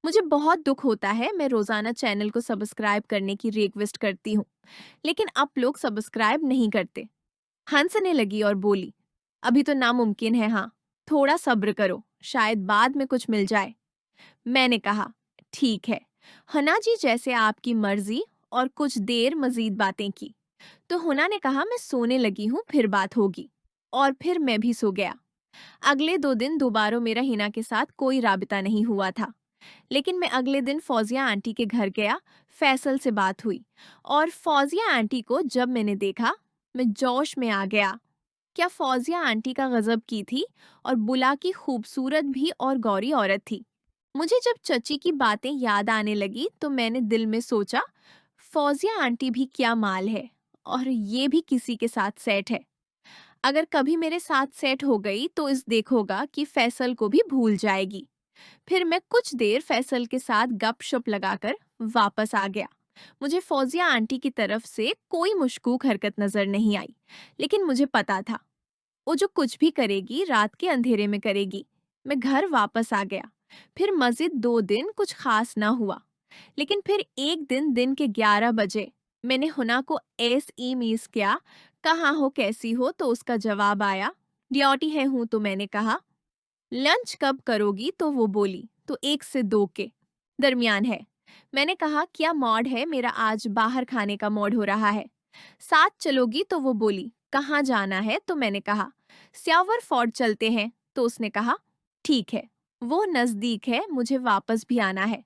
मुझे बहुत दुख होता है, मैं रोजाना चैनल को सब्सक्राइब करने की रिक्वेस्ट करती हूँ, लेकिन अब लोग सब्सक्राइब नहीं करते। हंसने लगी और बोली, अभी तो नामुमकिन है। हाँ, थोड़ा सब्र करो, शायद बाद में कुछ मिल जाए। मैंने कहा, ठीक है हना जी, जैसे आपकी मर्जी। और कुछ देर मजीद बातें की तो हुना ने कहा, मैं सोने लगी हूँ, फिर बात होगी। और फिर मैं भी सो गया। अगले 2 दिन दोबारा मेरा हिना के साथ कोई राबिता नहीं हुआ था। लेकिन मैं अगले दिन फौजिया आंटी के घर गया। फैसल से बात हुई और फौजिया आंटी को जब मैंने देखा, मैं जोश में आ गया। क्या फौजिया आंटी का गजब की थी, और बुला की खूबसूरत भी और गौरी औरत थी। मुझे जब चची की बातें याद आने लगी तो मैंने दिल में सोचा, फौजिया आंटी भी क्या माल है, और ये भी किसी के साथ सेट है। अगर कभी मेरे साथ सेट हो गई तो इस देखोगा कि फैसल को भी भूल जाएगी। फिर मैं कुछ देर फैसल के साथ गपशप लगाकर वापस आ गया। मुझे फौजिया आंटी की तरफ से कोई मुश्कूक हरकत नजर नहीं आई, लेकिन मुझे पता था वो जो कुछ भी करेगी रात के अंधेरे में करेगी। मैं घर वापस आ गया। फिर मजिद 2 दिन कुछ खास ना हुआ, लेकिन फिर एक दिन दिन के 11 बजे मैंने हुना को एस ई मीस किया, कहाँ हो कैसी हो, तो उसका जवाब आया, ड्यूटी है हूं। तो मैंने कहा, लंच कब करोगी, तो वो बोली, तो 1 से 2 के दरमियान है। मैंने कहा, क्या मॉड है, मेरा आज बाहर खाने का मॉड हो रहा है, साथ चलोगी, तो वो बोली, कहाँ जाना है, तो मैंने कहा, स्यावर फोर्ट चलते हैं। तो उसने कहा, ठीक है, वो नजदीक है, मुझे वापस भी आना है।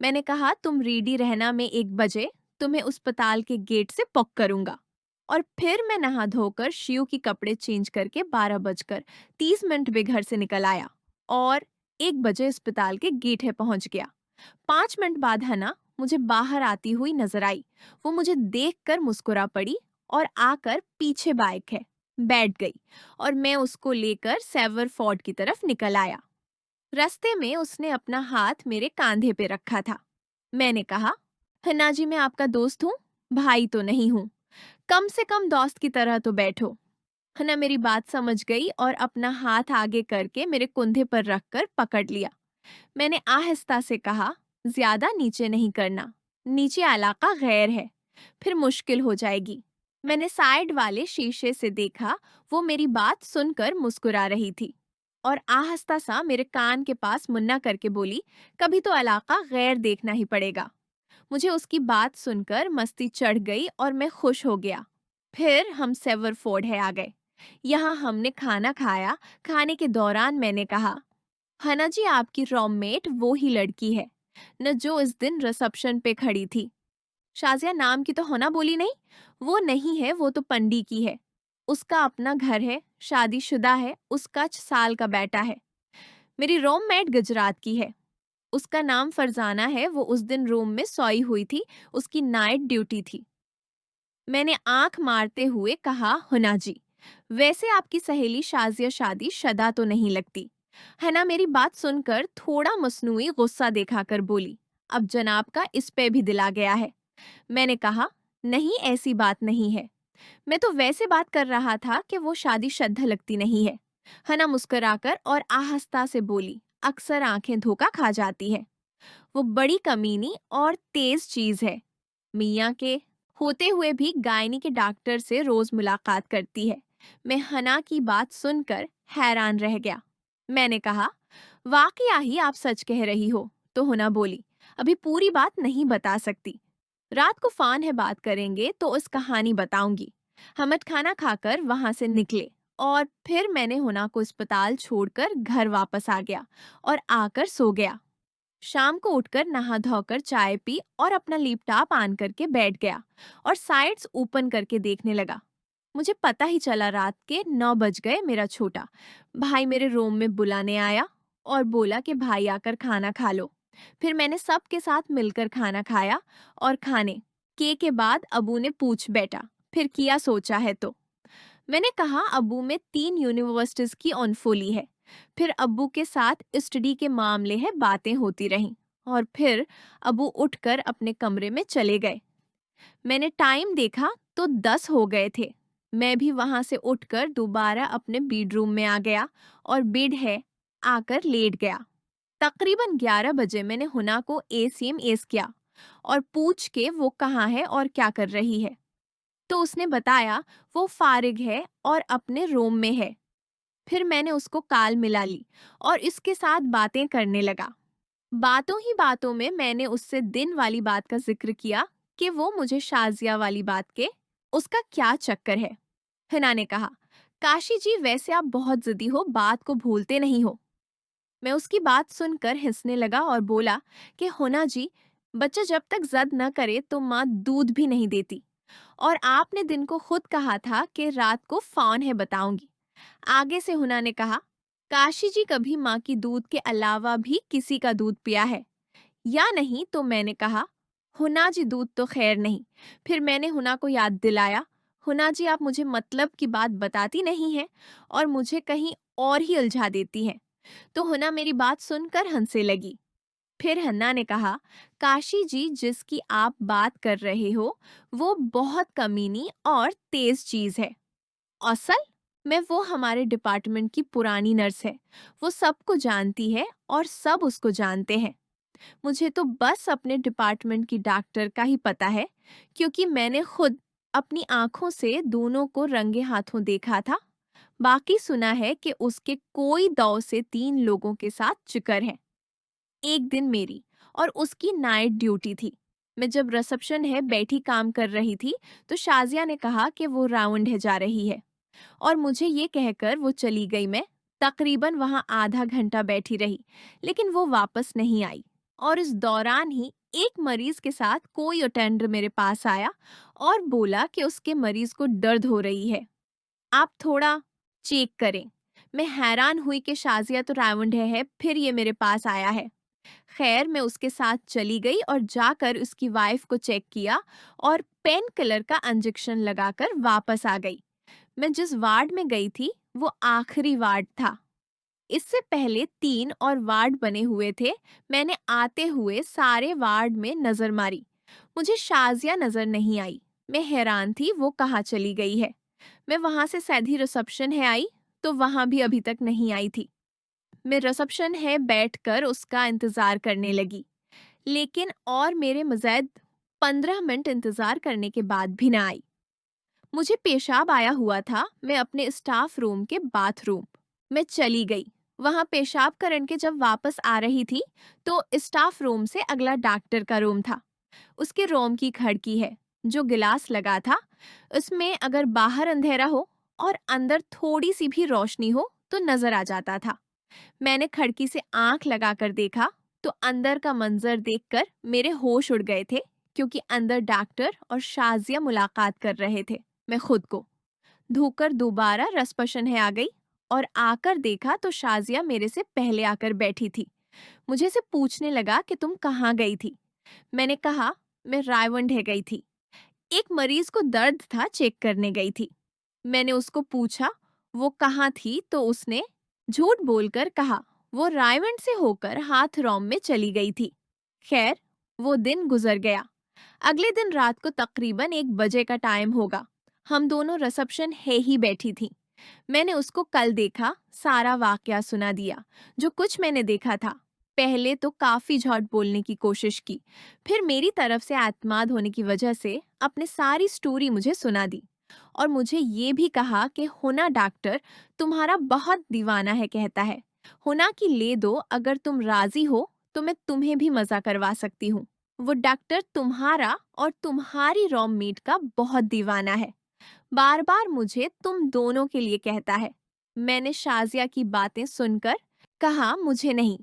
मैंने कहा, तुम रेडी रहना, में 1 बजे तुम्हें अस्पताल के गेट से पॉक करूंगा। और फिर मैं नहा धोकर शिव की कपड़े चेंज करके 12 बजकर 30 मिनट में घर से निकल आया और 1 बजे अस्पताल के गेट है पहुंच गया। 5 मिनट बाद हना मुझे बाहर आती हुई नजर आई। वो मुझे देखकर मुस्कुरा पड़ी और आकर पीछे बाइक है बैठ गई, और मैं उसको लेकर सेवर फोर्ट की तरफ निकल आया। रास्ते में उसने अपना हाथ मेरे कांधे पे रखा था। मैंने कहा, हन्ना जी, मैं आपका दोस्त हूँ, भाई तो नहीं हूँ। कम से कम दोस्त की तरह तो बैठो। हन्ना मेरी बात समझ गई और अपना हाथ आगे करके मेरे कंधे पर रखकर पकड़ लिया। मैंने आहिस्ता से कहा, ज्यादा नीचे नहीं करना, नीचे इलाका गैर है, फिर मुश्किल हो जाएगी। मैंने साइड वाले शीशे से देखा, वो मेरी बात सुनकर मुस्कुरा रही थी और आहिस्ता सा मेरे कान के पास मुन्ना करके बोली, कभी तो इलाका गैर देखना ही पड़ेगा। मुझे उसकी बात सुनकर मस्ती चढ़ गई और मैं खुश हो गया। फिर हम सेवरफोर्ड है आ गए। यहाँ हमने खाना खाया। खाने के दौरान मैंने कहा, हना जी, आपकी रूममेट वो ही लड़की है न जो इस दिन रिसेप्शन पे खड़ी थी। शाजिया नाम की तो होना बोली नहीं। वो नहीं है, वो तो पंडी की है। उसका अपना घर है, शादीशुदा है, उसका 6 साल का बेटा है। मेरी रूममेट गुजरात की है, उसका नाम फरजाना है। वो उस दिन रूम में सोई हुई थी, उसकी नाइट ड्यूटी थी। मैंने आंख मारते हुए कहा, हुना जी, वैसे आपकी सहेली शाजिया शादी शदा तो नहीं लगती। हना मेरी बात सुनकर थोड़ा मसनूई गुस्सा दिखाकर बोली, अब जनाब का इस पे भी दिला गया है। मैंने कहा, नहीं, ऐसी बात नहीं है, मैं तो वैसे बात कर रहा था कि वो शादी शुदा लगती नहीं है। हना मुस्कुराकर और आहिस्ता से बोली, अक्सर आंखें धोखा खा जाती है। वो बड़ी कमीनी और तेज चीज है। मियाँ के होते हुए भी गायनी के डॉक्टर से रोज मुलाकात करती है। मैं हना की बात सुनकर हैरान रह गया। मैंने कहा, वाकया ही आप सच कह रही हो। तो हुना बोली, अभी पूरी बात नहीं बता सकती, रात को फान है बात करेंगे तो उस कहानी बताऊंगी। हमद खाना खाकर वहां से निकले और फिर मैंने हुना को अस्पताल छोड़कर घर वापस आ गया और आकर सो गया। शाम को उठकर नहा धोकर चाय पी और अपना लैपटॉप ऑन करके बैठ गया और साइट्स ओपन करके देखने लगा। मुझे पता ही चला, रात के 9 बज गए। मेरा छोटा भाई मेरे रूम में बुलाने आया और बोला कि भाई आकर खाना खा लो। फिर मैंने सबके साथ मिलकर खाना खाया और खाने के बाद अबू ने पूछ बैठा, फिर किया सोचा है तो। मैंने कहा, अबू में 3 यूनिवर्सिटीज की ऑनफोली है। फिर अब्बू के साथ स्टडी के मामले है, बातें होती रहीं और फिर अबू उठकर अपने कमरे में चले गए। मैंने टाइम देखा तो 10 हो गए थे। मैं भी वहां से उठकर दोबारा अपने बेडरूम में आ गया और बेड है आकर लेट गया। तकरीबन 11 बजे मैंने हुना को एस किया और पूछ के वो कहाँ है और क्या कर रही है। तो उसने बताया वो फारिग है और अपने रूम में है। फिर मैंने उसको काल मिला ली और इसके साथ बातें करने लगा। बातों ही बातों में मैंने उससे दिन वाली बात का जिक्र किया कि वो मुझे शाजिया वाली बात के उसका क्या चक्कर है। हिना ने कहा, काशी जी वैसे आप बहुत जिद्दी हो, बात को भूलते नहीं हो। मैं उसकी बात सुनकर हंसने लगा और बोला कि होना जी, बच्चा जब तक जिद न करे तो माँ दूध भी नहीं देती। और आपने दिन को खुद कहा था कि रात को फोन है बताऊंगी। आगे से हुना ने कहा, काशी जी कभी माँ की दूध के अलावा भी किसी का दूध पिया है या नहीं? तो मैंने कहा, हुना जी दूध तो खैर नहीं। फिर मैंने हुना को याद दिलाया, हुना जी आप मुझे मतलब की बात बताती नहीं हैं और मुझे कहीं और ही उलझा देती हैं। तो हुना मेरी बात सुनकर हंसने लगी। फिर हन्ना ने कहा, काशी जी जिसकी आप बात कर रहे हो वो बहुत कमीनी और तेज चीज है। असल में वो हमारे डिपार्टमेंट की पुरानी नर्स है। वो सबको जानती है और सब उसको जानते हैं। मुझे तो बस अपने डिपार्टमेंट की डॉक्टर का ही पता है, क्योंकि मैंने खुद अपनी आंखों से दोनों को रंगे हाथों देखा था। बाकी सुना है कि उसके कोई 2 से 3 लोगों के साथ जिक्र है। एक दिन मेरी और उसकी नाइट ड्यूटी थी। मैं जब रिसेप्शन है बैठी काम कर रही थी तो शाजिया ने कहा कि वो राउंड है जा रही है और मुझे ये कहकर वो चली गई। मैं तकरीबन वहां आधा घंटा बैठी रही लेकिन वो वापस नहीं आई। और इस दौरान ही एक मरीज के साथ कोई अटेंडर मेरे पास आया और बोला कि उसके मरीज को दर्द हो रही है, आप थोड़ा चेक करें। मैं हैरान हुई कि शाजिया तो राउंड है फिर ये मेरे पास आया है। खैर मैं उसके साथ चली गई और जाकर उसकी वाइफ को चेक किया और पेन किलर का इंजेक्शन लगाकर वापस आ गई। मैं जिस वार्ड में गई थी वो आखिरी वार्ड था। इससे पहले 3 और वार्ड बने हुए थे। मैंने आते हुए सारे वार्ड में नजर मारी, मुझे शाजिया नजर नहीं आई। मैं हैरान थी वो कहाँ चली गई है। मैं वहां से सीधी रिसेप्शन है आई तो वहां भी अभी तक नहीं आई थी। मैं रिसेप्शन है बैठकर उसका इंतजार करने लगी, लेकिन और मेरे मज़ीद 15 मिनट इंतजार करने के बाद भी ना आई। मुझे पेशाब आया हुआ था। मैं अपने स्टाफ रूम के बाथरूम में चली गई। वहां पेशाब करके जब वापस आ रही थी तो स्टाफ रूम से अगला डॉक्टर का रूम था। उसके रूम की खिड़की है जो गिलास लगा था। उसमें अगर बाहर अंधेरा हो और अंदर थोड़ी सी भी रोशनी हो तो नजर आ जाता था। मैंने खिड़की से आंख लगाकर देखा तो अंदर का मंजर देखकर मेरे होश उड़ गए थे, क्योंकि अंदर डॉक्टर और शाजिया मुलाकात कर रहे थे। मैं खुद को धोकर दोबारा रसपशन है आ गई और आकर देखा तो शाजिया मेरे से पहले आकर बैठी थी। मुझे से पूछने लगा कि तुम कहाँ गई थी। मैंने कहा, मैं रायवंड है गई थी, एक मरीज को दर्द था चेक करने गई थी। मैंने उसको पूछा वो कहाँ थी तो उसने झूठ बोलकर कहा वो रायवंड से होकर हाथरौम में चली गई थी। खैर वो दिन गुजर गया। अगले दिन रात को तकरीबन 1 बजे का टाइम होगा। हम दोनों रिसेप्शन है ही बैठी थी। मैंने उसको कल देखा, सारा वाकया सुना दिया जो कुछ मैंने देखा था। पहले तो काफी झूठ बोलने की कोशिश की, फिर मेरी तरफ से एतमाद होने की वजह से अपने सारी स्टोरी मुझे सुना दी और मुझे ये भी कहा कि हुना डॉक्टर तुम्हारा बहुत दीवाना है कहता है। हुना की ले दो, अगर तुम राजी हो तो मैं तुम्हें भी मजा करवा सकती हूँ। वो डॉक्टर तुम्हारा और तुम्हारी रोममेट का बहुत दीवाना है, बार बार मुझे तुम दोनों के लिए कहता है। मैंने शाजिया की बातें सुनकर कहा, मुझे नहीं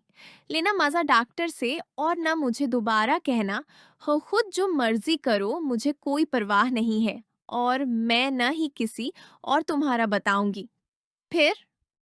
लेना मजा डॉक्टर से और ना मुझे दोबारा कहना। हो खुद जो मर्जी करो, मुझे कोई परवाह नहीं है और मैं न ही किसी और तुम्हारा बताऊंगी। फिर